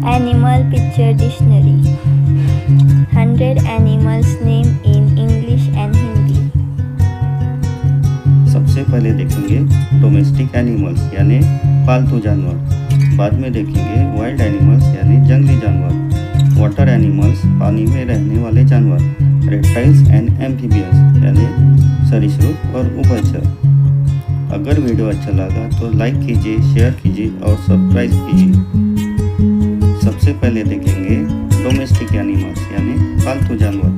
Animal Picture Dictionary. 100 animals name in English and Hindi. सबसे पहले देखेंगे डोमेस्टिक एनिमल्स यानी पालतू जानवर। बाद में देखेंगे वाइल्ड एनिमल्स यानी जंगली जानवर। वाटर एनिमल्स पानी में रहने वाले जानवर। रेप्टाइल्स एंड एम्फीबियंस यानी सरीसृप और उभयचर। अगर वीडियो अच्छा लगा तो लाइक कीजिए, शेयर कीजिए और सब्सक्राइब कीजिए। सबसे पहले देखेंगे डोमेस्टिक एनिमल्स यानी पालतू जानवर।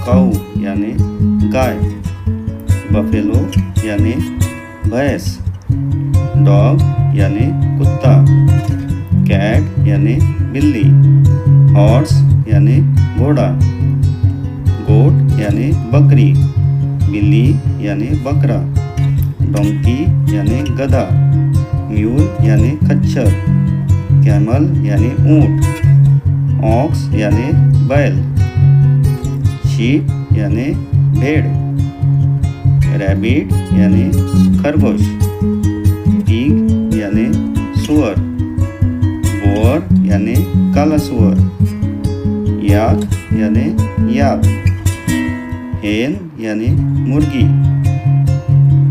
काऊ यानी गाय, बफेलो यानी भैंस, डॉग यानी कुत्ता, कैट यानी बिल्ली, हॉर्स यानी घोड़ा, गोट यानी बकरी, बिल्ली यानी बकरा, डोंकी यानी गधा, म्यूल यानी खच्चर, कैमल यानी ऊंट, ऑक्स यानी बैल, शीप यानी भेड़, रैबिट यानी खरगोश, पिग यानी सुअर, बोअर यानी काला सुअर, याक यानी याक, हेन यानी मुर्गी,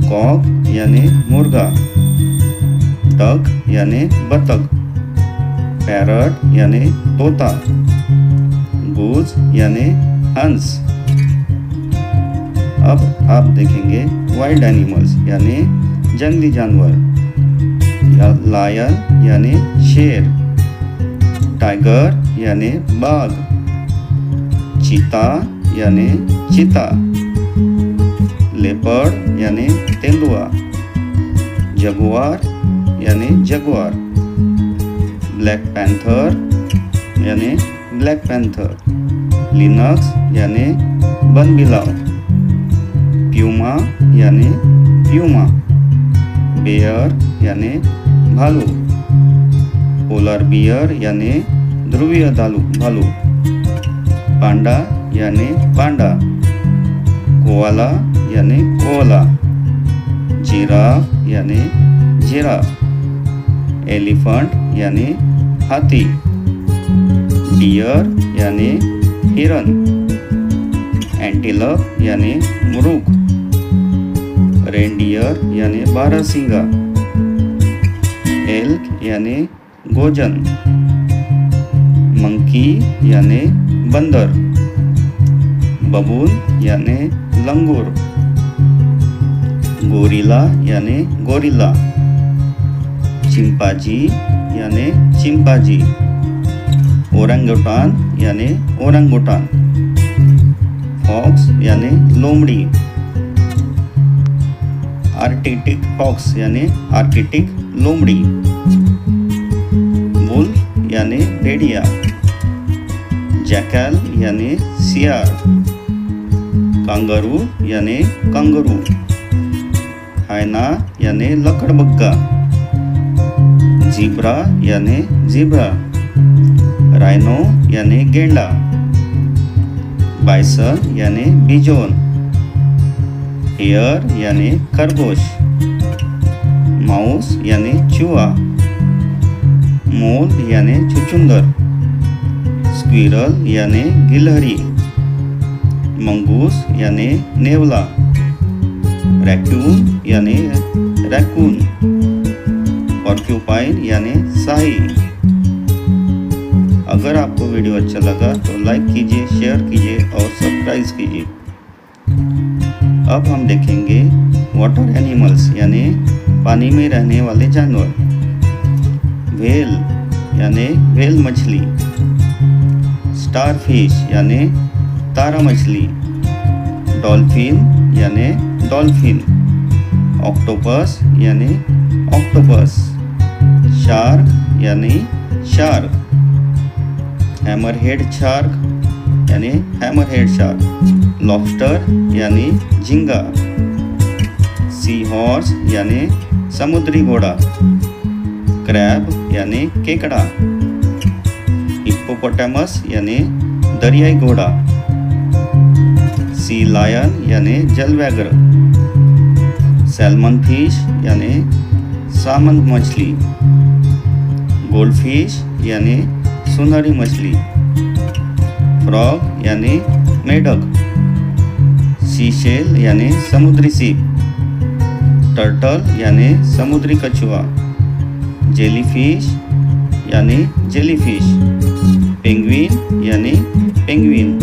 कॉक यानी मुर्गा, डक यानी बतख, पैरट यानी तोता, गूज यानी हंस। अब आप देखेंगे वाइल्ड एनिमल्स यानी जंगली जानवर। लायन यानी शेर, टाइगर यानी बाघ, चीता यानी चीता, लेपर्ड यानी तेंदुआ, जगुआर यानी जगुआर, ब्लैक पैंथर यानी ब्लैक पैंथर, लिनक्स यानी बनबिलाव, प्यूमा यानी प्यूमा, बेयर यानी भालू, पोलर बियर यानी ध्रुवीय भालू, पांडा यानी पांडा, कोआला यानी कोला, जिराफ यानी जिराफ, एलिफेंट यानी हाथी, डियर यानी हिरन, एंटीलोप यानी मुर्ग, रेनडियर यानी बारहसिंगा, एल्क यानी गोजन, मंकी यानी बंदर, बबून यानी लंगूर, गोरिल्ला यानी गोरिल्ला, चिंपांजी यानी चिंपांजी, ओरंगुटान यानी ओरंगुटान, फॉक्स यानी लोमड़ी, आर्कटिक फॉक्स यानी आर्कटिक लोमड़ी, वुल्फ यानी भेड़िया, जैकल यानी सियार, कांगारू यानी कंगारू, हाइना यानी लकड़बग्गा, ज़ीब्रा यानी ज़ीब्रा, राइनो यानी गेंडा, बाइसन यानी बिजोन, हियर यानी खरगोश, माउस यानी चूहा, मोल यानी चुचुंदर, स्क्विरल यानी गिलहरी, मंगूस यानी नेवला, रैकून यानी रैकून, पॉर्क्यूपाइन यानी शाही। अगर आपको वीडियो अच्छा लगा तो लाइक कीजिए, शेयर कीजिए और सब्सक्राइब कीजिए। अब हम देखेंगे वाटर एनिमल्स यानी पानी में रहने वाले जानवर। व्हेल यानी व्हेल मछली, स्टारफिश यानी तारा मछली, डॉल्फिन यानी डॉल्फिन, ऑक्टोपस यानी ऑक्टोपस, शार्क यानी शार्क, हैमरहेड शार्क यानी हैमरहेड शार्क, लॉबस्टर यानी झींगा, सी हॉर्स यानी समुद्री घोड़ा, क्रैब यानी केकड़ा, हिप्पोपोटामस यानी दरियाई घोड़ा, सी लायन यानी जलव्याघ्र, सैल्मन फिश यानी सामन मछली, गोल्डफिश यानी सुनहरी मछली, फ्रॉग यानी मेढक, सीशेल यानी समुद्री सीप, टर्टल यानी समुद्री कछुआ, जेलीफिश यानी जेलीफिश, पेंगुइन यानी पेंगुइन,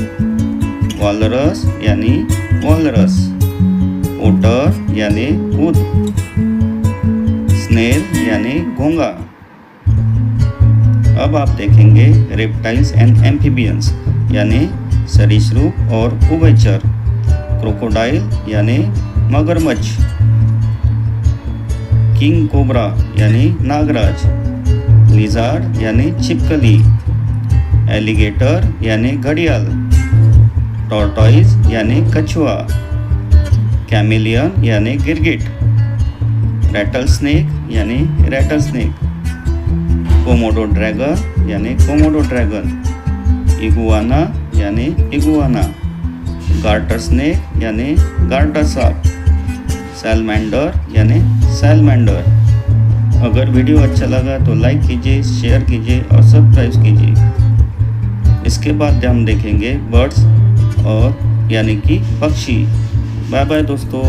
वॉलरस यानी वॉलरस, ओटर यानी ऊँट, स्नेल यानी घोंघा। अब आप देखेंगे रेप्टाइल्स एंड एम्फीबियंस यानी सरीसृप और उभयचर, क्रोकोडाइल यानी मगरमच्छ, किंग कोबरा यानी नागराज, लिजार्ड यानी छिपकली, एलिगेटर यानी घड़ियाल, टॉर्टोइज यानी कछुआ, कैमेलियन यानी गिरगिट, रैटल स्नेक यानी रैटल स्नेक, कोमोडो ड्रैगन यानी कोमोडो ड्रैगन, इगुआना यानी इगुआना, गार्टर स्नेक यानी गार्टर सांप, सैलमेंडर यानी सैलमेंडर। अगर वीडियो अच्छा लगा तो लाइक कीजिए, शेयर कीजिए और सब्सक्राइब कीजिए। इसके बाद हम देखेंगे बर्ड्स और यानी कि पक्षी। बाय बाय दोस्तों।